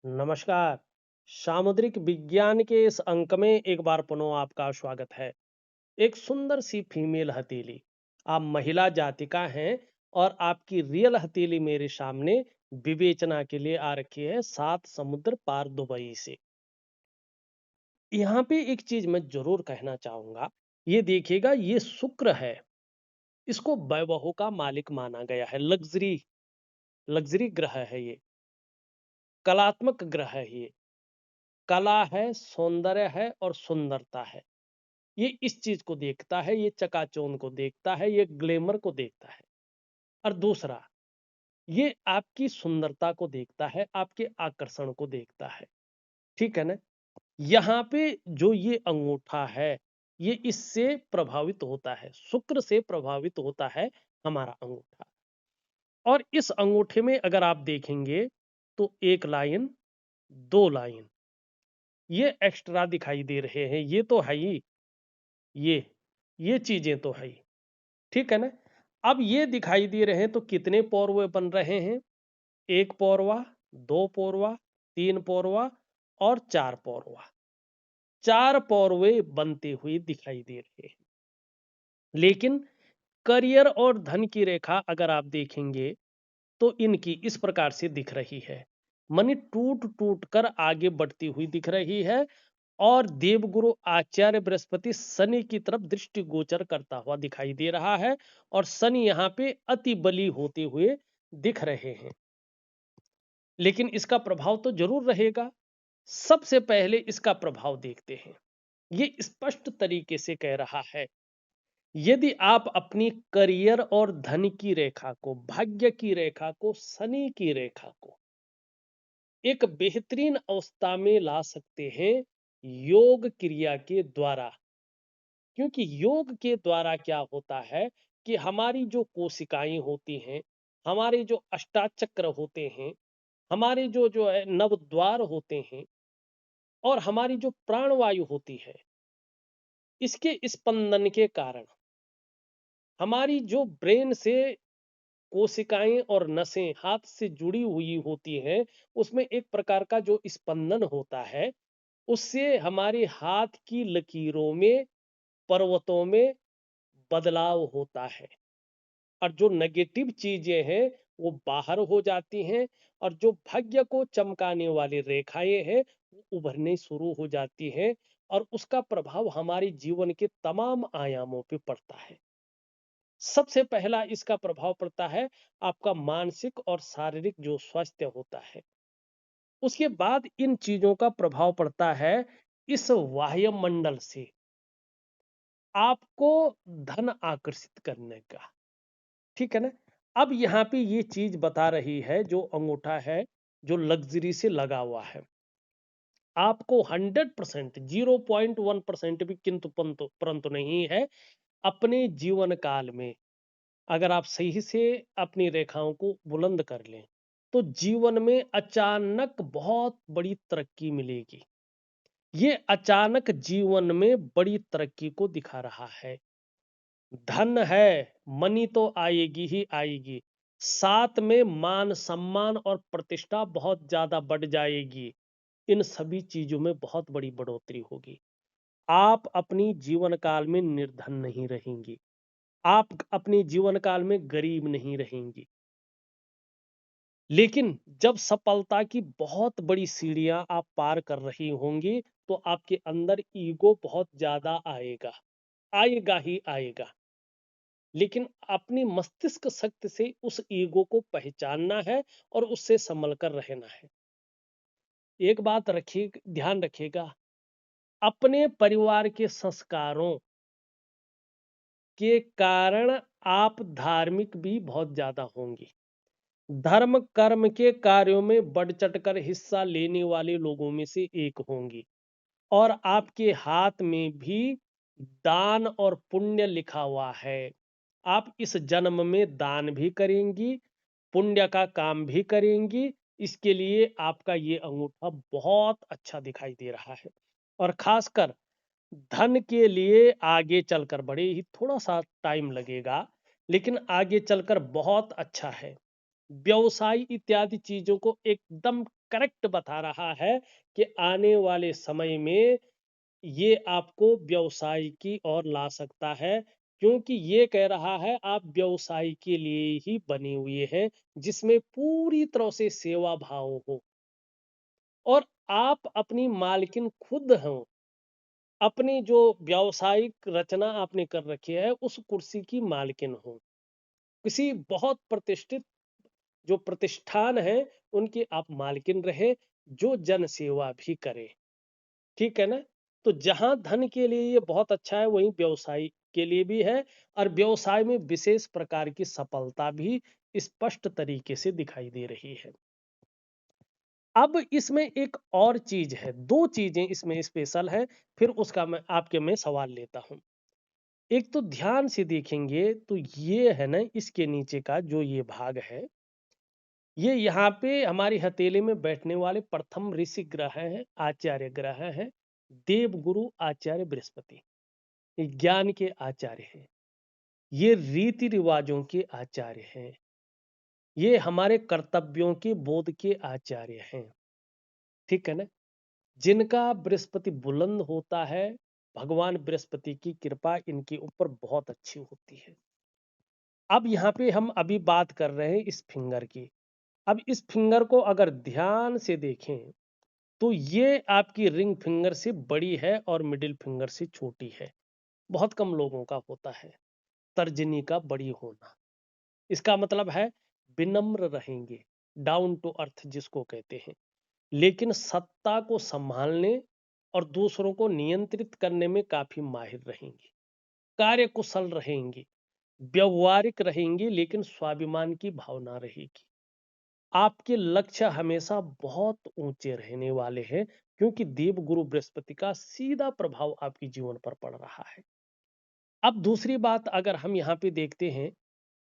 नमस्कार। सामुद्रिक विज्ञान के इस अंक में एक बार पुनः आपका स्वागत है। एक सुंदर सी फीमेल हथेली। आप महिला जातिका हैं और आपकी रियल हथेली मेरे सामने विवेचना के लिए आ रखी है, सात समुद्र पार दुबई से। यहाँ पे एक चीज मैं जरूर कहना चाहूंगा। ये देखिएगा, ये शुक्र है। इसको वैभवों का मालिक माना गया है। लग्जरी लग्जरी ग्रह है ये। कलात्मक ग्रह है ये। कला है, सौंदर्य है और सुंदरता है। ये इस चीज को देखता है, ये चकाचौंध को देखता है, ये ग्लैमर को देखता है। और दूसरा, ये आपकी सुंदरता को देखता है, आपके आकर्षण को देखता है। ठीक है ना? यहाँ पे जो ये अंगूठा है, ये इससे प्रभावित होता है, शुक्र से प्रभावित होता है हमारा अंगूठा। और इस अंगूठे में अगर आप देखेंगे तो एक लाइन, दो लाइन, ये एक्स्ट्रा दिखाई दे रहे हैं। ये तो है ही, ये ये चीजें तो है ही। ठीक है ना? अब ये दिखाई दे रहे हैं तो कितने पौरवे बन रहे हैं? एक पौरवा, दो पौरवा, तीन पौरवा और चार पौरवा। चार पौरवे बनते हुए दिखाई दे रहे हैं। लेकिन करियर और धन की रेखा अगर आप देखेंगे तो इनकी इस प्रकार से दिख रही है। मनी टूट टूट कर आगे बढ़ती हुई दिख रही है। और देवगुरु आचार्य बृहस्पति शनि की तरफ दृष्टि गोचर करता हुआ दिखाई दे रहा है। और शनि यहाँ पे अति बली होते हुए दिख रहे हैं। लेकिन इसका प्रभाव तो जरूर रहेगा। सबसे पहले इसका प्रभाव देखते हैं। ये स्पष्ट तरीके से कह रहा है, यदि आप अपनी करियर और धन की रेखा को, भाग्य की रेखा को, शनि की रेखा को एक बेहतरीन अवस्था में ला सकते हैं योग क्रिया के द्वारा। क्योंकि योग के द्वारा क्या होता है कि हमारी जो कोशिकाएं होती हैं, हमारे जो अष्टाचक्र होते हैं, हमारे जो जो है नवद्वार होते हैं और हमारी जो प्राणवायु होती है, इसके स्पंदन के कारण हमारी जो ब्रेन से कोशिकाएं और नसें हाथ से जुड़ी हुई होती हैं, उसमें एक प्रकार का जो स्पंदन होता है, उससे हमारे हाथ की लकीरों में, पर्वतों में बदलाव होता है। और जो नेगेटिव चीजें हैं वो बाहर हो जाती हैं। और जो भाग्य को चमकाने वाली रेखाएं हैं वो उभरने शुरू हो जाती हैं। और उसका प्रभाव हमारे जीवन के तमाम आयामों पे पड़ता है। सबसे पहला इसका प्रभाव पड़ता है आपका मानसिक और शारीरिक जो स्वास्थ्य होता है। उसके बाद इन चीजों का प्रभाव पड़ता है इस वायुमंडल से आपको धन आकर्षित करने का। ठीक है ना? अब यहाँ पे ये चीज बता रही है, जो अंगूठा है जो लग्जरी से लगा हुआ है, आपको 100%, 0.1% भी किंतु परंतु परंतु नहीं है। अपने जीवन काल में अगर आप सही से अपनी रेखाओं को बुलंद कर लें तो जीवन में अचानक बहुत बड़ी तरक्की मिलेगी। ये अचानक जीवन में बड़ी तरक्की को दिखा रहा है। धन है, मनी तो आएगी ही आएगी। साथ में मान सम्मान और प्रतिष्ठा बहुत ज्यादा बढ़ जाएगी। इन सभी चीजों में बहुत बड़ी बढ़ोतरी होगी। आप अपनी जीवन काल में निर्धन नहीं रहेंगी। आप अपने जीवन काल में गरीब नहीं रहेंगी। लेकिन जब सफलता की बहुत बड़ी सीढ़ियां आप पार कर रही होंगी तो आपके अंदर ईगो बहुत ज्यादा आएगा। आएगा ही आएगा। लेकिन अपनी मस्तिष्क शक्ति से उस ईगो को पहचानना है और उससे संभल कर रहना है। एक बात रखिए, ध्यान रखिएगा, अपने परिवार के संस्कारों के कारण आप धार्मिक भी बहुत ज्यादा होंगी। धर्म कर्म के कार्यों में बढ़ चढ़कर हिस्सा लेने वाले लोगों में से एक होंगी। और आपके हाथ में भी दान और पुण्य लिखा हुआ है। आप इस जन्म में दान भी करेंगी, पुण्य का काम भी करेंगी। इसके लिए आपका ये अंगूठा बहुत अच्छा दिखाई दे रहा है। और खासकर धन के लिए आगे चलकर, बड़े ही थोड़ा सा टाइम लगेगा लेकिन आगे चलकर बहुत अच्छा है। व्यवसाय इत्यादि चीजों को एकदम करेक्ट बता रहा है कि आने वाले समय में ये आपको व्यवसाय की ओर ला सकता है, क्योंकि ये कह रहा है आप व्यवसाय के लिए ही बने हुए हैं, जिसमें पूरी तरह से सेवा भाव हो और आप अपनी मालकिन खुद हो। अपनी जो व्यावसायिक रचना आपने कर रखी है उस कुर्सी की मालकिन हो। किसी बहुत प्रतिष्ठित जो प्रतिष्ठान है उनकी आप मालकिन रहे, जो जन सेवा भी करे। ठीक है ना? तो जहां धन के लिए ये बहुत अच्छा है, वहीं व्यवसाय के लिए भी है। और व्यवसाय में विशेष प्रकार की सफलता भी स्पष्ट तरीके से दिखाई दे रही है। अब इसमें एक और चीज है, दो चीजें इसमें स्पेशल है, फिर उसका मैं सवाल लेता हूं। एक तो ध्यान से देखेंगे तो ये है ना, इसके नीचे का जो ये भाग है, ये यहाँ पे हमारी हथेली में बैठने वाले प्रथम ऋषि ग्रह है, आचार्य ग्रह है, देवगुरु आचार्य बृहस्पति। ये ज्ञान के आचार्य हैं, ये रीति रिवाजों के आचार्य हैं, ये हमारे कर्तव्यों के बोध के आचार्य हैं। ठीक है ना? जिनका बृहस्पति बुलंद होता है, भगवान बृहस्पति की कृपा इनके ऊपर बहुत अच्छी होती है। अब यहाँ पे हम अभी बात कर रहे हैं इस फिंगर की। अब इस फिंगर को अगर ध्यान से देखें तो ये आपकी रिंग फिंगर से बड़ी है और मिडिल फिंगर से छोटी है। बहुत कम लोगों का होता है तर्जनी का बड़ी होना। इसका मतलब है विनम्र रहेंगे, डाउन टू अर्थ जिसको कहते हैं, लेकिन सत्ता को संभालने और दूसरों को नियंत्रित करने में काफी माहिर रहेंगे, कार्यकुशल रहेंगे, व्यवहारिक रहेंगे, लेकिन स्वाभिमान की भावना रहेगी। आपके लक्ष्य हमेशा बहुत ऊंचे रहने वाले हैं, क्योंकि देवगुरु बृहस्पति का सीधा प्रभाव आपके जीवन पर पड़ रहा है। अब दूसरी बात अगर हम यहाँ पे देखते हैं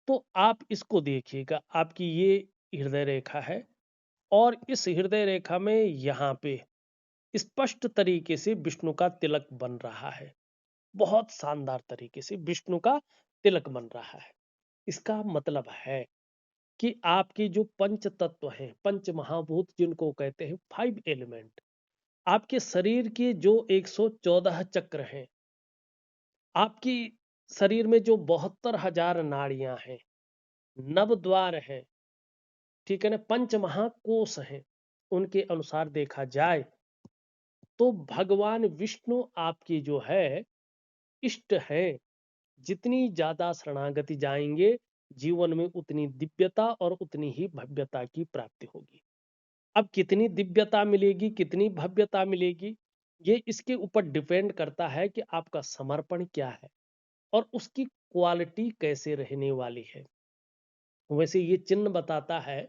तो आप इसको देखिएगा, आपकी ये हृदय रेखा है और इस हृदय रेखा में यहाँ पे स्पष्ट तरीके से विष्णु का तिलक बन रहा है। बहुत शानदार तरीके से विष्णु का तिलक बन रहा है। इसका मतलब है कि आपके जो पंच तत्व हैं, पंच महाभूत जिनको कहते हैं, 5 एलिमेंट, आपके शरीर के जो 114 चक्र हैं, आपकी शरीर में जो 72,000 नाड़ियां हैं, नव द्वार हैं, ठीक है ना, पंच महाकोश हैं, उनके अनुसार देखा जाए तो भगवान विष्णु आपकी जो है इष्ट है। जितनी ज्यादा शरणागति जाएंगे, जीवन में उतनी दिव्यता और उतनी ही भव्यता की प्राप्ति होगी। अब कितनी दिव्यता मिलेगी, कितनी भव्यता मिलेगी, ये इसके ऊपर डिपेंड करता है कि आपका समर्पण क्या है और उसकी क्वालिटी कैसे रहने वाली है। वैसे ये चिन्ह बताता है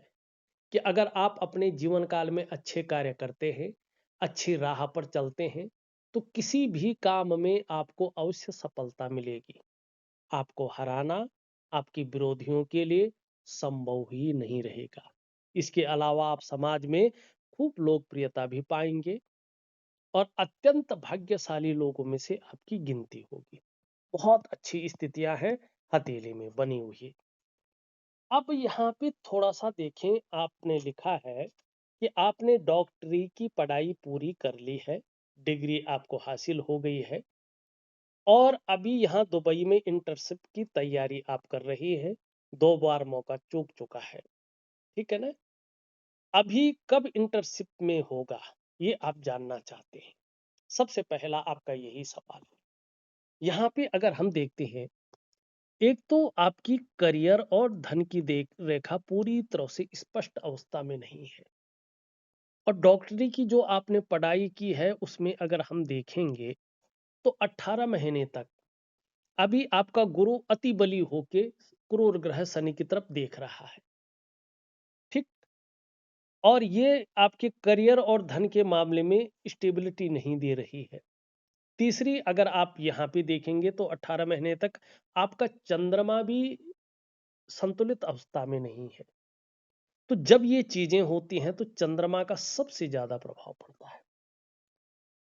कि अगर आप अपने जीवन काल में अच्छे कार्य करते हैं, अच्छी राह पर चलते हैं, तो किसी भी काम में आपको अवश्य सफलता मिलेगी। आपको हराना आपके विरोधियों के लिए संभव ही नहीं रहेगा। इसके अलावा आप समाज में खूब लोकप्रियता भी पाएंगे और अत्यंत भाग्यशाली लोगों में से आपकी गिनती होगी। बहुत अच्छी स्थितियां हैं हथेली में बनी हुई। अब यहाँ पे थोड़ा सा देखें, आपने लिखा है कि आपने डॉक्टरी की पढ़ाई पूरी कर ली है, डिग्री आपको हासिल हो गई है और अभी यहाँ दुबई में इंटर्नशिप की तैयारी आप कर रही हैं। 2 बार मौका चूक चुका है, ठीक है ना? अभी कब इंटर्नशिप में होगा, ये आप जानना चाहते हैं। सबसे पहला आपका यही सवाल है। यहाँ पे अगर हम देखते हैं, एक तो आपकी करियर और धन की देख रेखा पूरी तरह से स्पष्ट अवस्था में नहीं है और डॉक्टरी की जो आपने पढ़ाई की है उसमें अगर हम देखेंगे तो 18 महीने तक अभी आपका गुरु अति बली होके क्रूर ग्रह शनि की तरफ देख रहा है। ठीक। और ये आपके करियर और धन के मामले में स्टेबिलिटी नहीं दे रही है। तीसरी अगर आप यहाँ पे देखेंगे तो 18 महीने तक आपका चंद्रमा भी संतुलित अवस्था में नहीं है। तो जब ये चीजें होती हैं तो चंद्रमा का सबसे ज्यादा प्रभाव पड़ता है,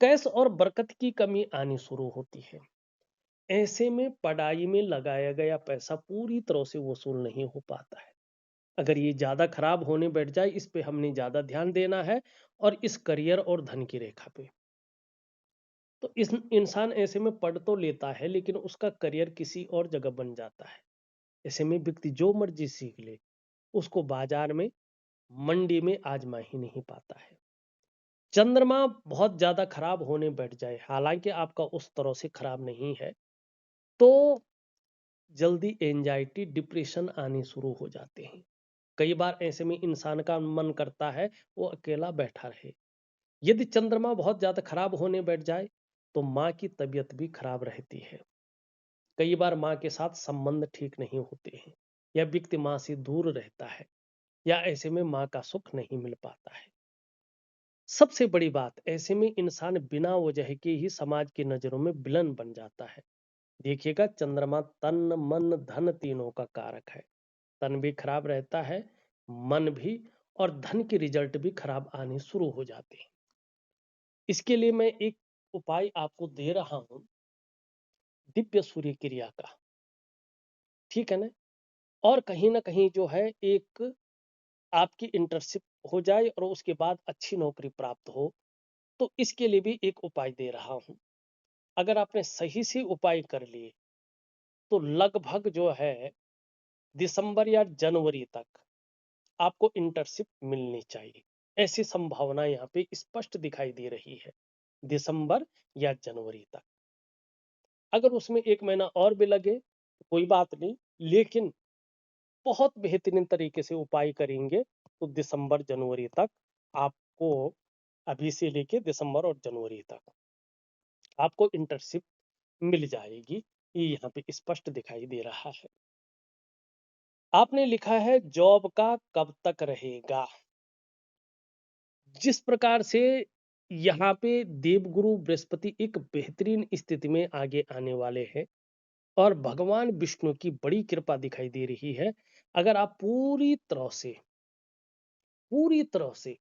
कैश और बरकत की कमी आनी शुरू होती है। ऐसे में पढ़ाई में लगाया गया पैसा पूरी तरह से वसूल नहीं हो पाता है। अगर ये ज़्यादा खराब होने बैठ जाए, इस पे हमने ज़्यादा ध्यान देना है और इस करियर और धन की रेखा पे। तो इस इंसान ऐसे में पढ़ तो लेता है लेकिन उसका करियर किसी और जगह बन जाता है। ऐसे में व्यक्ति जो मर्जी सीख ले, उसको बाजार में, मंडी में आजमा ही नहीं पाता है। चंद्रमा बहुत ज्यादा खराब होने बैठ जाए, हालांकि आपका उस तरह से खराब नहीं है, तो जल्दी एंजाइटी, डिप्रेशन आने शुरू हो जाते हैं। कई बार ऐसे में इंसान का मन करता है वो अकेला बैठा रहे। यदि चंद्रमा बहुत ज्यादा खराब होने बैठ जाए तो माँ की तबीयत भी खराब रहती है। कई बार माँ के साथ संबंध ठीक नहीं होते हैं, या व्यक्ति माँ से दूर रहता है, या ऐसे में माँ का सुख नहीं मिल पाता है। सबसे बड़ी बात, ऐसे में इंसान बिना वजह के ही समाज की नजरों में विलन बन जाता है। देखिएगा, चंद्रमा तन मन धन तीनों का कारक है। तन भी खराब रहता है, मन भी, और धन के रिजल्ट भी खराब आने शुरू हो जाते हैं। इसके लिए मैं एक उपाय आपको दे रहा हूं, दिव्य सूर्य क्रिया का। ठीक है ना? और कहीं ना कहीं जो है, एक आपकी इंटर्नशिप हो जाए और उसके बाद अच्छी नौकरी प्राप्त हो, तो इसके लिए भी एक उपाय दे रहा हूं। अगर आपने सही से उपाय कर लिए तो लगभग जो है दिसंबर या जनवरी तक आपको इंटर्नशिप मिलनी चाहिए। ऐसी संभावना यहाँ पे स्पष्ट दिखाई दे रही है, दिसंबर या जनवरी तक। अगर उसमें 1 महीना और भी लगे तो कोई बात नहीं, लेकिन बहुत बेहतरीन तरीके से उपाय करेंगे तो दिसंबर जनवरी तक आपको, अभी से लेके दिसंबर और जनवरी तक आपको इंटर्नशिप मिल जाएगी। ये यहाँ पे स्पष्ट दिखाई दे रहा है। आपने लिखा है जॉब का कब तक रहेगा। जिस प्रकार से यहाँ पे देवगुरु बृहस्पति एक बेहतरीन स्थिति में आगे आने वाले हैं और भगवान विष्णु की बड़ी कृपा दिखाई दे रही है, अगर आप पूरी तरह से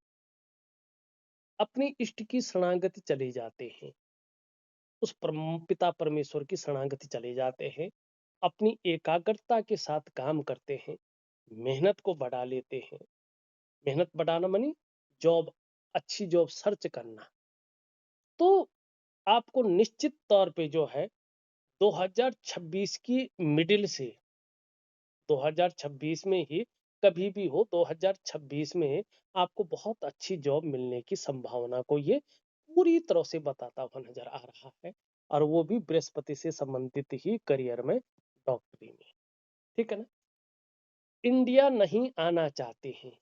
अपने इष्ट की शरणागति चले जाते हैं, उस पिता परमेश्वर की शरणागति चले जाते हैं, अपनी एकाग्रता के साथ काम करते हैं, मेहनत को बढ़ा लेते हैं। मेहनत बढ़ाना मानी जॉब, अच्छी जॉब सर्च करना, तो आपको निश्चित तौर पे जो है 2026 की मिडिल से, 2026 में ही, कभी भी हो 2026 में आपको बहुत अच्छी जॉब मिलने की संभावना को ये पूरी तरह से बताता हुआ नजर आ रहा है, और वो भी बृहस्पति से संबंधित ही करियर में, डॉक्टरी में। ठीक है ना? इंडिया नहीं आना चाहते हैं,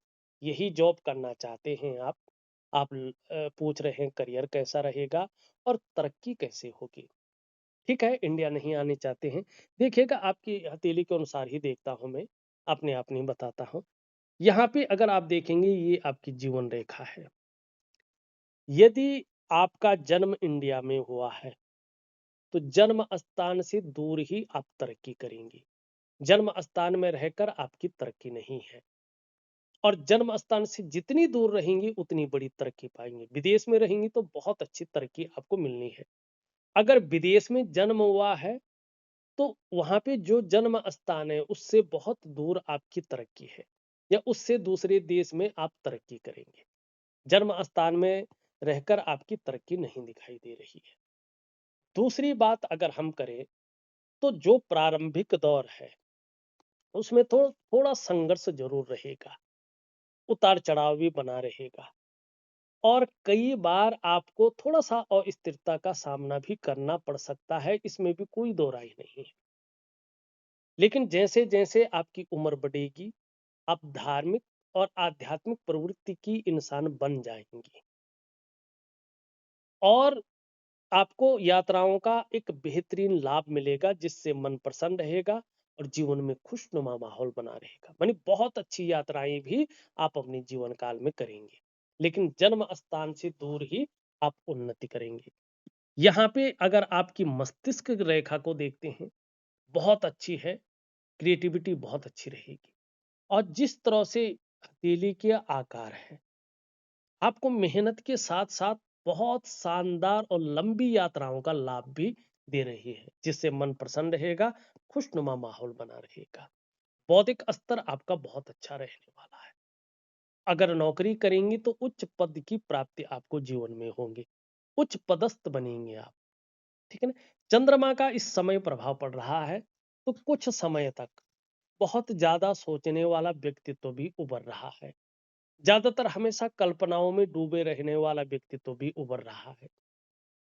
यही जॉब करना चाहते हैं आप पूछ रहे हैं करियर कैसा रहेगा और तरक्की कैसे होगी। ठीक है, इंडिया नहीं आने चाहते हैं। देखिएगा, आपकी हथेली के अनुसार ही देखता हूं मैं, अपने आप नहीं बताता हूं। यहाँ पे अगर आप देखेंगे, ये आपकी जीवन रेखा है। यदि आपका जन्म इंडिया में हुआ है तो जन्म स्थान से दूर ही आप तरक्की करेंगे। जन्म स्थान में रहकर आपकी तरक्की नहीं है, और जन्म स्थान से जितनी दूर रहेंगी उतनी बड़ी तरक्की पाएंगे। विदेश में रहेंगी तो बहुत अच्छी तरक्की आपको मिलनी है। अगर विदेश में जन्म हुआ है तो वहां पे जो जन्म स्थान है उससे बहुत दूर आपकी तरक्की है, या उससे दूसरे देश में आप तरक्की करेंगे। जन्म स्थान में रहकर आपकी तरक्की नहीं दिखाई दे रही है। दूसरी बात अगर हम करें, तो जो प्रारंभिक दौर है उसमें थोड़ा संघर्ष जरूर रहेगा, उतार चढ़ाव भी बना रहेगा, और कई बार आपको थोड़ा सा अस्थिरता का सामना भी करना पड़ सकता है, इसमें भी कोई दो राय नहीं है। लेकिन जैसे जैसे आपकी उम्र बढ़ेगी, आप धार्मिक और आध्यात्मिक प्रवृत्ति की इंसान बन जाएंगे, और आपको यात्राओं का एक बेहतरीन लाभ मिलेगा, जिससे मन प्रसन्न रहेगा और जीवन में खुशनुमा माहौल बना रहेगा। मानी बहुत अच्छी यात्राएं भी आप अपने जीवन काल में करेंगे, लेकिन जन्म स्थान से दूर ही आप उन्नति करेंगे। यहाँ पे अगर आपकी मस्तिष्क रेखा को देखते हैं, बहुत अच्छी है, क्रिएटिविटी बहुत अच्छी रहेगी, और जिस तरह से हथेली के आकार है, आपको मेहनत के साथ साथ बहुत शानदार और लंबी यात्राओं का लाभ भी दे रही है, जिससे मन प्रसन्न रहेगा, खुशनुमा माहौल बना रहेगा। बौद्धिक स्तर आपका बहुत अच्छा रहने वाला है। अगर नौकरी करेंगी तो उच्च पद की प्राप्ति आपको जीवन में होंगी, उच्च पदस्थ बनेंगे आप। ठीक है ना? चंद्रमा का इस समय प्रभाव पड़ रहा है, तो कुछ समय तक बहुत ज्यादा सोचने वाला व्यक्तित्व भी उभर रहा है। ज्यादातर हमेशा कल्पनाओं में डूबे रहने वाला व्यक्तित्व भी उभर रहा है।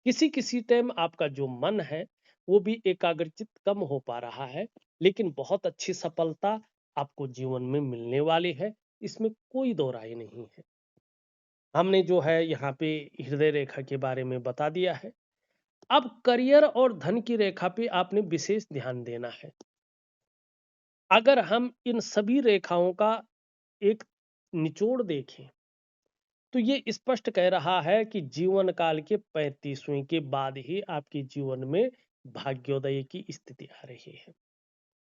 किसी किसी टाइम आपका जो मन है वो भी एकाग्रचित कम हो पा रहा है, लेकिन बहुत अच्छी सफलता आपको जीवन में मिलने वाली है, इसमें कोई दो राय नहीं है। हमने जो है यहाँ पे हृदय रेखा के बारे में बता दिया है। अब करियर और धन की रेखा पे आपने विशेष ध्यान देना है। अगर हम इन सभी रेखाओं का एक निचोड़ देखें तो ये स्पष्ट कह रहा है कि जीवन काल के 35वें के बाद ही आपके जीवन में भाग्योदय की स्थिति आ रही है।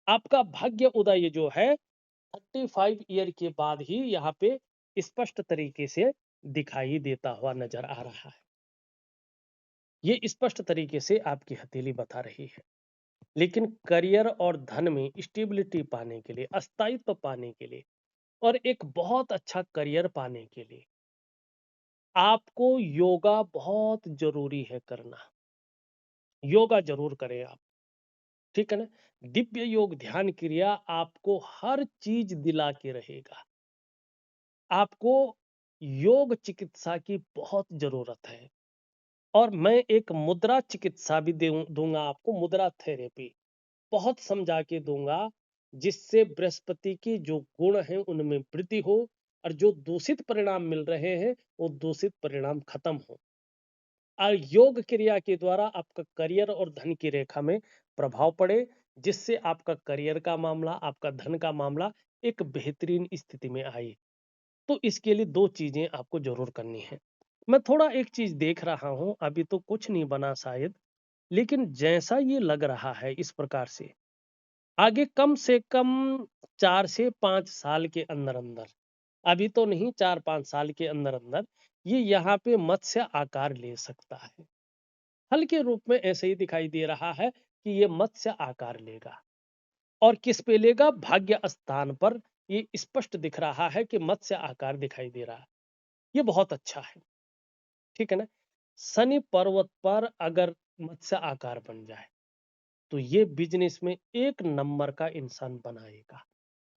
आपका भाग्य उदय जो है 35 ईयर के बाद ही यहाँ पे स्पष्ट तरीके से दिखाई देता हुआ नजर आ रहा है। ये स्पष्ट तरीके से आपकी हथेली बता रही है। लेकिन करियर और धन में स्टेबिलिटी पाने के लिए, स्थायित्व पाने के लिए और एक बहुत अच्छा करियर पाने के लिए आपको योगा बहुत जरूरी है करना। योगा जरूर करें आप। ठीक है ना? दिव्य योग ध्यान क्रिया आपको हर चीज दिला के रहेगा। आपको योग चिकित्सा की बहुत जरूरत है। और मैं एक मुद्रा चिकित्सा भी दूंगा आपको, मुद्रा थेरेपी बहुत समझा के दूंगा, जिससे बृहस्पति की जो गुण हैं उनमें वृद्धि हो और जो दूषित परिणाम मिल रहे हैं वो दूषित परिणाम खत्म हो और योग क्रिया के द्वारा आपका करियर और धन की रेखा में प्रभाव पड़े, जिससे आपका करियर का मामला, आपका धन का मामला एक बेहतरीन स्थिति में आए। तो इसके लिए दो चीजें आपको जरूर करनी है। मैं थोड़ा एक चीज देख रहा हूं, अभी तो कुछ नहीं बना शायद, लेकिन जैसा ये लग रहा है इस प्रकार से आगे कम से कम 4 से 5 साल के अंदर अंदर, अभी तो नहीं, 4-5 साल के अंदर अंदर ये यहाँ पे मत्स्य आकार ले सकता है। हल्के रूप में ऐसे ही दिखाई दे रहा है कि ये मत्स्य आकार लेगा। और किस पे लेगा? भाग्य स्थान पर ये स्पष्ट दिख रहा है कि मत्स्य आकार दिखाई दे रहा है। ये बहुत अच्छा है। ठीक है ना? शनि पर्वत पर अगर मत्स्य आकार बन जाए तो ये बिजनेस में एक नंबर का इंसान बनाएगा।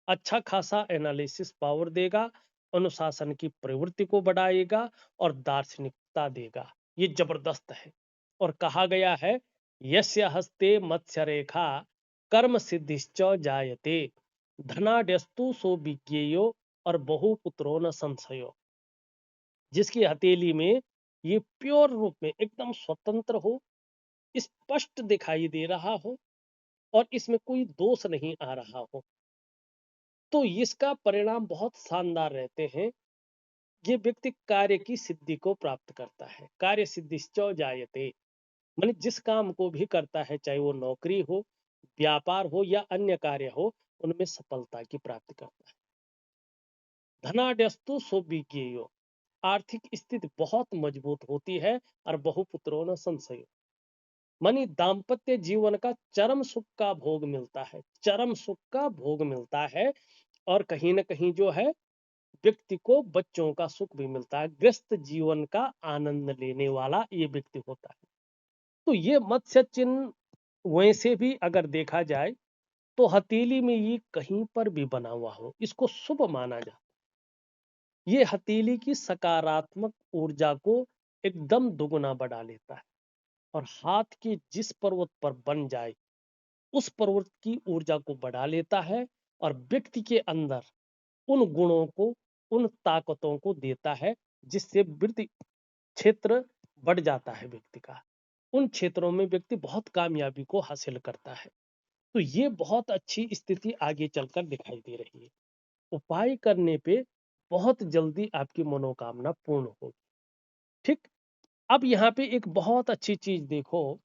अच्छा खासा एनालिसिस पावर देगा, अनुशासन की प्रवृत्ति को बढ़ाएगा और दार्शनिकता देगा। ये जबरदस्त है। और कहा गया है यस्य हस्ते मत्स्य रेखा कर्म सिद्धिश्च जायते धनाड्यस्तु सो विज्ञेयो और बहुपुत्रो न संशयो। जिसकी हथेली में ये प्योर रूप में एकदम स्वतंत्र हो, स्पष्ट दिखाई दे रहा हो और इसमें कोई दोष नहीं आ रहा हो, तो इसका परिणाम बहुत शानदार रहते हैं। ये व्यक्ति कार्य की सिद्धि को प्राप्त करता है। कार्य सिद्धिश्च जायते, माने जिस काम को भी करता है, चाहे वो नौकरी हो, व्यापार हो या अन्य कार्य हो, उनमें सफलता की प्राप्ति करता है। धनाड्यस्तु सौविज्ञेयो, आर्थिक स्थिति बहुत मजबूत होती है और बहुपुत्रो न संशय, मानी दाम्पत्य जीवन का चरम सुख का भोग मिलता है, चरम सुख का भोग मिलता है। और कहीं ना कहीं जो है व्यक्ति को बच्चों का सुख भी मिलता है, ग्रस्त जीवन का आनंद लेने वाला ये व्यक्ति होता है। तो ये मत्स्य चिन्ह वैसे भी अगर देखा जाए तो हथेली में ये कहीं पर भी बना हुआ हो, इसको शुभ माना जाता है। ये हथेली की सकारात्मक ऊर्जा को एकदम दुगुना बढ़ा लेता है और हाथ के जिस पर्वत पर बन जाए उस पर्वत की ऊर्जा को बढ़ा लेता है और व्यक्ति के अंदर उन गुणों को, उन ताकतों को देता है, जिससे वृद्धि क्षेत्र बढ़ जाता है व्यक्ति का। उन क्षेत्रों में व्यक्ति बहुत कामयाबी को हासिल करता है। तो ये बहुत अच्छी स्थिति आगे चलकर दिखाई दे रही है। उपाय करने पे बहुत जल्दी आपकी मनोकामना पूर्ण होगी। ठीक। अब यहाँ पे एक बहुत अच्छी चीज देखो,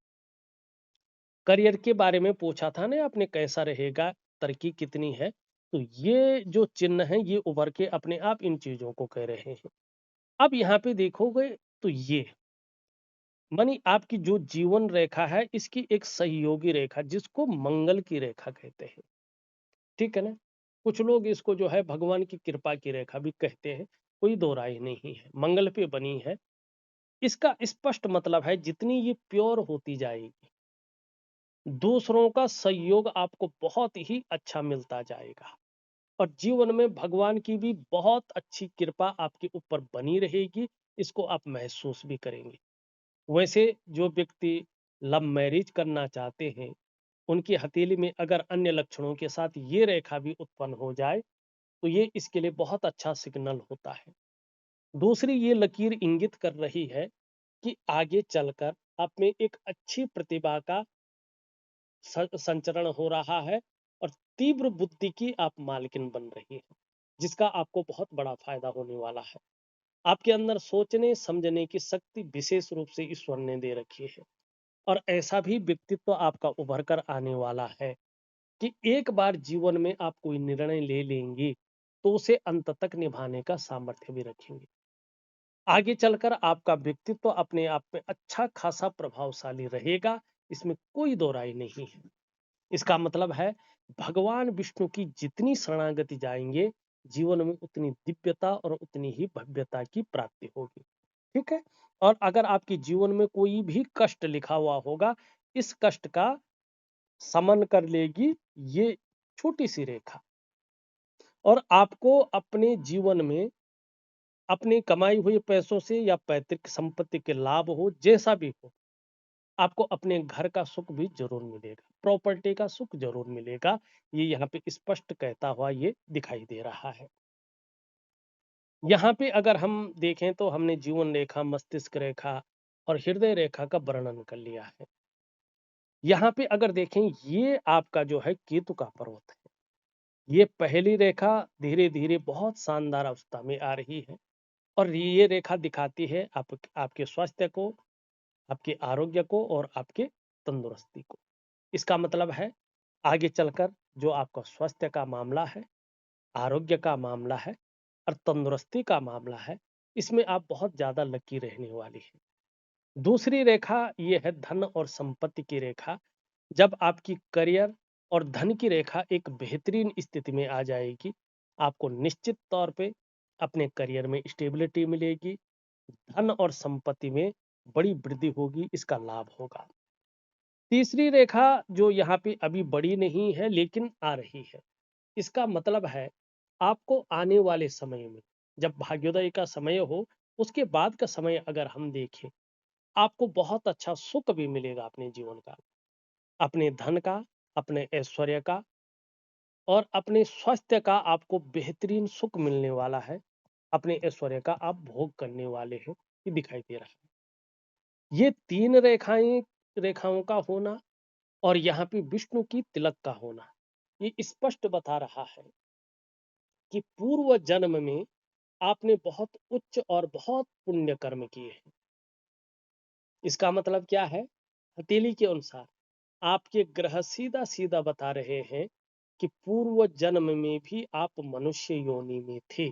करियर के बारे में पूछा था ना आपने, कैसा रहेगा, तरक्की कितनी है, तो ये जो चिन्ह है ये उभर के अपने आप इन चीजों को कह रहे हैं। अब यहाँ पे देखोगे तो ये मानी आपकी जो जीवन रेखा है इसकी एक सहयोगी रेखा, जिसको मंगल की रेखा कहते हैं। ठीक है ना? कुछ लोग इसको जो है भगवान की कृपा की रेखा भी कहते हैं, कोई दो राय नहीं है, मंगल पे बनी है। इसका स्पष्ट मतलब है जितनी ये प्योर होती जाएगी, दूसरों का सहयोग आपको बहुत ही अच्छा मिलता जाएगा और जीवन में भगवान की भी बहुत अच्छी कृपा आपके ऊपर बनी रहेगी, इसको आप महसूस भी करेंगे। वैसे जो व्यक्ति लव मैरिज करना चाहते हैं, उनकी हथेली में अगर अन्य लक्षणों के साथ ये रेखा भी उत्पन्न हो जाए, तो ये इसके लिए बहुत अच्छा सिग्नल होता है। दूसरी ये लकीर इंगित कर रही है कि आगे चलकर आप में एक अच्छी प्रतिभा का संचरण हो रहा है और तीव्र बुद्धि की आप मालकिन बन रही हैं, जिसका आपको बहुत बड़ा फायदा होने वाला है। आपके अंदर सोचने समझने की शक्ति विशेष रूप से ईश्वर ने दे रखी है और ऐसा भी व्यक्तित्व आपका उभर कर आने वाला है कि एक बार जीवन में आप कोई निर्णय ले लेंगे तो उसे अंत तक निभाने का सामर्थ्य भी रखेंगे। आगे चलकर आपका व्यक्तित्व अपने आप में अच्छा खासा प्रभावशाली रहेगा, इसमें कोई दो राय नहीं है। इसका मतलब है भगवान विष्णु की जितनी शरणागति जाएंगे, जीवन में उतनी दिव्यता और उतनी ही भव्यता की प्राप्ति होगी। ठीक है। और अगर आपके जीवन में कोई भी कष्ट लिखा हुआ होगा, इस कष्ट का समन कर लेगी ये छोटी सी रेखा और आपको अपने जीवन में अपनी कमाई हुई पैसों से या पैतृक संपत्ति के लाभ हो, जैसा भी हो, आपको अपने घर का सुख भी जरूर मिलेगा, प्रॉपर्टी का सुख जरूर मिलेगा। ये यहाँ पे स्पष्ट कहता हुआ ये दिखाई दे रहा है। यहाँ पे अगर हम देखें तो हमने जीवन रेखा, मस्तिष्क रेखा और हृदय रेखा का वर्णन कर लिया है। यहाँ पे अगर देखें, ये आपका जो है केतु का पर्वत है। ये पहली रेखा धीरे धीरे बहुत शानदार अवस्था में आ रही है और ये रेखा दिखाती है आपके स्वास्थ्य को, आपके आरोग्य को और आपके तंदुरुस्ती को। इसका मतलब है आगे चलकर जो आपका स्वास्थ्य का मामला है, आरोग्य का मामला है और तंदुरुस्ती का मामला है, इसमें आप बहुत ज्यादा लकी रहने वाली है। दूसरी रेखा ये है धन और संपत्ति की रेखा। जब आपकी करियर और धन की रेखा एक बेहतरीन स्थिति में आ जाएगी, आपको निश्चित तौर पे अपने करियर में स्टेबिलिटी मिलेगी, धन और संपत्ति में बड़ी वृद्धि होगी, इसका लाभ होगा। तीसरी रेखा जो यहाँ पे अभी बड़ी नहीं है लेकिन आ रही है, इसका मतलब है आपको आने वाले समय में जब भाग्योदय का समय हो, उसके बाद का समय अगर हम देखें, आपको बहुत अच्छा सुख भी मिलेगा अपने जीवन का, अपने धन का, अपने ऐश्वर्य का और अपने स्वास्थ्य का। आपको बेहतरीन सुख मिलने वाला है, अपने ऐश्वर्य का आप भोग करने वाले हैं, ये दिखाई दे रहा है। ये तीन रेखाओं का होना और यहाँ पे विष्णु की तिलक का होना, ये स्पष्ट बता रहा है कि पूर्व जन्म में आपने बहुत उच्च और बहुत पुण्य कर्म किए हैं। इसका मतलब क्या है? हथेली के अनुसार आपके ग्रह सीधा सीधा बता रहे हैं कि पूर्व जन्म में भी आप मनुष्य योनि में थे,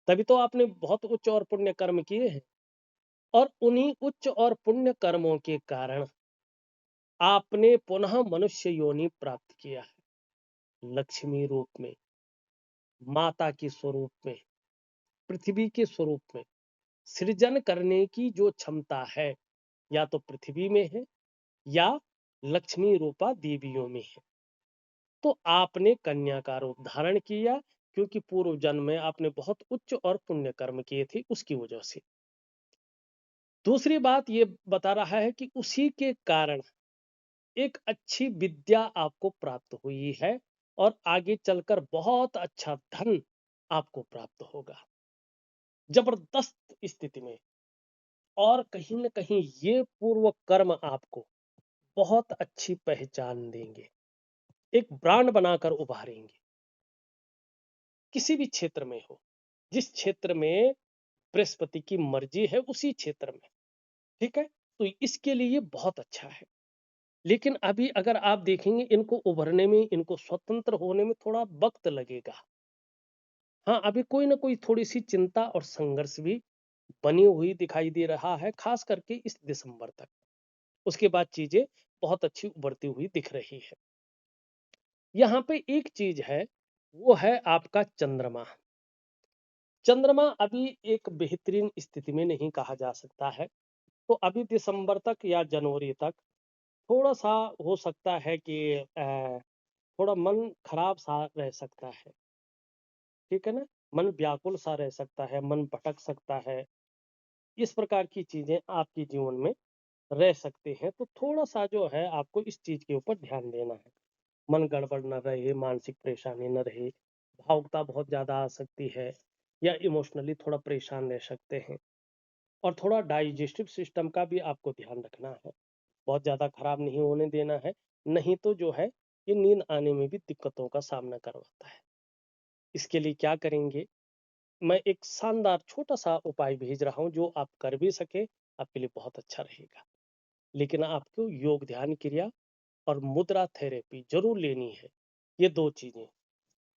तभी तो आपने बहुत उच्च और पुण्य कर्म किए हैं और उन्हीं उच्च और पुण्य कर्मों के कारण आपने पुनः मनुष्य योनि प्राप्त किया है, लक्ष्मी रूप में, माता के स्वरूप में, पृथ्वी के स्वरूप में। सृजन करने की जो क्षमता है, या तो पृथ्वी में है या लक्ष्मी रूपा देवियों में है। तो आपने कन्या का रूप धारण किया क्योंकि पूर्व जन्म में आपने बहुत उच्च और पुण्य कर्म किए थे, उसकी वजह से। दूसरी बात ये बता रहा है कि उसी के कारण एक अच्छी विद्या आपको प्राप्त हुई है और आगे चलकर बहुत अच्छा धन आपको प्राप्त होगा, जबरदस्त स्थिति में। और कहीं न कहीं ये पूर्व कर्म आपको बहुत अच्छी पहचान देंगे, एक ब्रांड बनाकर उभारेंगे, किसी भी क्षेत्र में हो, जिस क्षेत्र में बृहस्पति की मर्जी है उसी क्षेत्र में। ठीक है, तो इसके लिए ये बहुत अच्छा है। लेकिन अभी अगर आप देखेंगे, इनको उभरने में, इनको स्वतंत्र होने में थोड़ा वक्त लगेगा। हाँ, अभी कोई ना कोई थोड़ी सी चिंता और संघर्ष भी बनी हुई दिखाई दे रहा है, खास करके इस दिसंबर तक। उसके बाद चीजें बहुत अच्छी उभरती हुई दिख रही है। यहाँ पे एक चीज है वो है आपका चंद्रमा। चंद्रमा अभी एक बेहतरीन स्थिति में नहीं कहा जा सकता है, तो अभी दिसंबर तक या जनवरी तक थोड़ा-सा हो सकता है कि थोड़ा मन खराब सा रह सकता है, ठीक है ना? मन व्याकुल सा रह सकता है, मन भटक सकता है, इस प्रकार की चीज़ें आपके जीवन में रह सकते हैं, तो थोड़ा-सा जो है आपको इस चीज़ के ऊपर ध्यान देना है। मन गड़बड़ ना रहे, मानसिक परेशानी ना रहे, भावुकता बहुत ज़्यादा आ सकती है या इमोशनली थोड़ा परेशान रह सकते हैं और थोड़ा डाइजेस्टिव सिस्टम का भी आपको ध्यान रखना है। बहुत ज़्यादा खराब नहीं होने देना है, नहीं तो जो है ये नींद आने में भी दिक्कतों का सामना करवाता है। इसके लिए क्या करेंगे? मैं एक शानदार छोटा-सा उपाय भेज रहा हूँ जो आप कर भी सकें, आपके लिए बहुत अच्छा रहेगा। लेकिन आपको योग ध्यान क्रिया और मुद्रा थेरेपी ज़रूर लेनी है। ये 2 चीज़ें,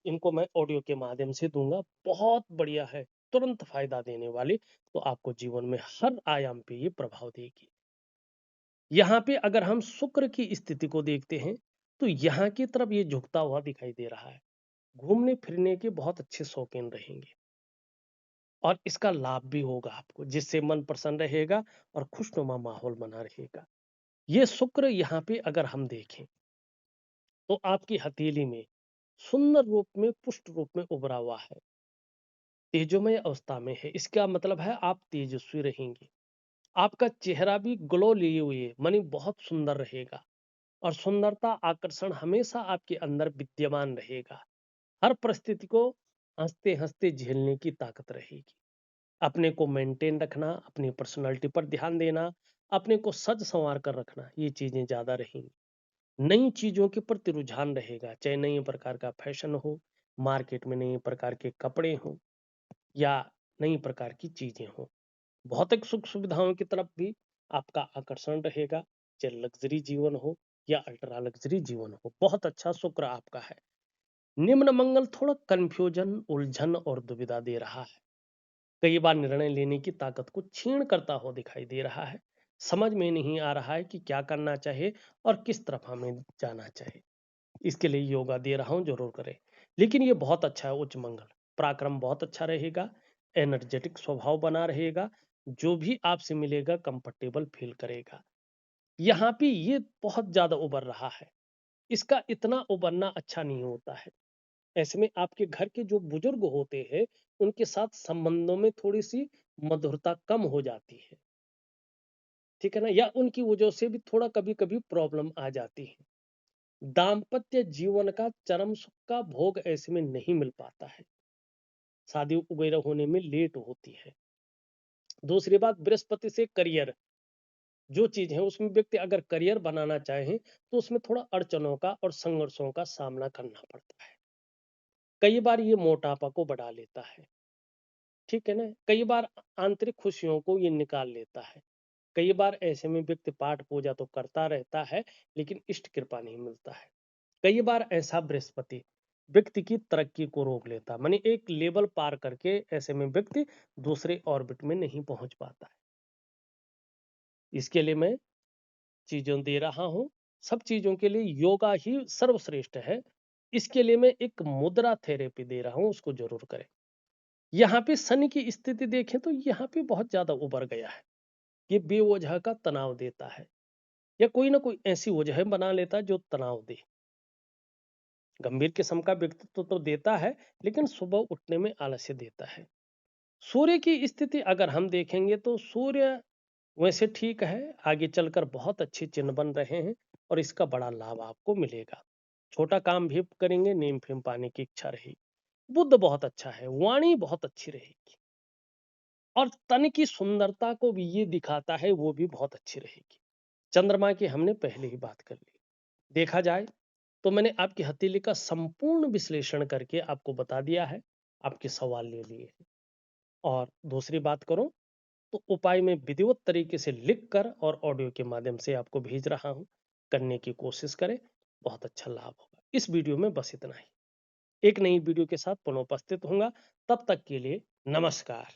इनको मैं ऑडियो के माध्यम से दूँगा, बहुत बढ़िया है, तुरंत फ़ायदा देने वाली, तो आपको जीवन में हर आयाम पे ये प्रभाव देगी। यहाँ पे अगर हम शुक्र की स्थिति को देखते हैं, तो यहाँ की तरफ ये झुकता हुआ दिखाई दे रहा है। घूमने-फिरने के बहुत अच्छे शौकीन रहेंगे और इसका लाभ भी होगा आपको, जिससे मन प्रसन्न रहेगा और खुशनुमा माहौल बना रहेगा। ये शुक्र यहाँ पे अगर हम देखें, तो आपकी हथेली में सुंदर रूप में, पुष्ट रूप में उभरा हुआ है, तेजोमय अवस्था में है। इसका मतलब है आप तेजस्वी रहेंगे। आपका चेहरा भी ग्लो लिए हुए मानी बहुत सुंदर रहेगा और सुंदरता आकर्षण हमेशा आपके अंदर विद्यमान रहेगा। हर परिस्थिति को हंसते-हंसते झेलने की ताकत रहेगी। अपने को मेंटेन रखना, अपनी पर्सनालिटी पर ध्यान देना, अपने को सज संवार कर रखना, ये चीजें ज्यादा रहेंगी। नई चीजों के प्रति रुझान रहेगा, चाहे नई प्रकार का फैशन हो, मार्केट में नई प्रकार के कपड़े हो या नई प्रकार की चीजें हो। भौतिक सुख सुविधाओं की तरफ भी आपका आकर्षण रहेगा, चाहे लग्जरी जीवन हो या अल्ट्रा लग्जरी जीवन हो। बहुत अच्छा शुक्र आपका है। निम्न मंगल थोड़ा कंफ्यूजन, उलझन और दुविधा दे रहा है। कई बार निर्णय लेने की ताकत को क्षीण करता हुआ दिखाई दे रहा है। समझ में नहीं आ रहा है कि क्या करना चाहिए और किस तरफ हमें जाना चाहिए। इसके लिए योगा दे रहा हूं, जरूर करें। लेकिन ये बहुत अच्छा है, उच्च मंगल पराक्रम बहुत अच्छा रहेगा, एनर्जेटिक स्वभाव बना रहेगा, जो भी आपसे मिलेगा कंफर्टेबल फील करेगा। यहाँ पे ये बहुत ज्यादा उभर रहा है, इसका इतना उभरना अच्छा नहीं होता है। ऐसे में आपके घर के जो बुजुर्ग होते हैं, उनके साथ संबंधों में थोड़ी सी मधुरता कम हो जाती है, ठीक है ना, या उनकी वजह से भी थोड़ा कभी कभी प्रॉब्लम आ जाती है। दाम्पत्य जीवन का चरम सुख का भोग ऐसे में नहीं मिल पाता है, शादी वगैरह होने में लेट होती है। दूसरी बात, बृहस्पति से करियर जो चीज है उसमें व्यक्ति अगर करियर बनाना चाहे तो उसमें थोड़ा अड़चनों का और संघर्षों का सामना करना पड़ता है। कई बार ये मोटापा को बढ़ा लेता है, ठीक है ना, कई बार आंतरिक खुशियों को ये निकाल लेता है। कई बार ऐसे में व्यक्ति पाठ पूजा तो करता रहता है, लेकिन इष्ट कृपा नहीं मिलता है। कई बार ऐसा बृहस्पति व्यक्ति की तरक्की को रोक लेता, मानी एक लेवल पार करके ऐसे में व्यक्ति दूसरे ऑर्बिट में नहीं पहुंच पाता है। इसके लिए मैं चीजों दे रहा हूं, सब चीजों के लिए योगा ही सर्वश्रेष्ठ है। इसके लिए मैं एक मुद्रा थेरेपी दे रहा हूं, उसको जरूर करें। यहाँ पे शनि की स्थिति देखें तो यहाँ पे बहुत ज्यादा उभर गया है। ये बेवजह का तनाव देता है या कोई ना कोई ऐसी वजह बना लेता है जो तनाव दे। गंभीर किस्म का व्यक्तित्व तो देता है, लेकिन सुबह उठने में आलस्य देता है। सूर्य की स्थिति अगर हम देखेंगे तो सूर्य वैसे ठीक है, आगे चलकर बहुत अच्छे चिन्ह बन रहे हैं और इसका बड़ा लाभ आपको मिलेगा। छोटा काम भी करेंगे, नीम फिम पाने की इच्छा रहेगी। बुद्ध बहुत अच्छा है, वाणी बहुत अच्छी रहेगी और तन की सुंदरता को भी ये दिखाता है, वो भी बहुत अच्छी रहेगी। चंद्रमा की हमने पहले ही बात कर ली। देखा जाए तो मैंने आपकी हथेली का संपूर्ण विश्लेषण करके आपको बता दिया है, आपके सवाल ले लिए हैं। और दूसरी बात करूं तो उपाय में विधिवत तरीके से लिख कर और ऑडियो के माध्यम से आपको भेज रहा हूं, करने की कोशिश करें, बहुत अच्छा लाभ होगा। इस वीडियो में बस इतना ही। एक नई वीडियो के साथ पुनः उपस्थित होऊंगा, तब तक के लिए नमस्कार।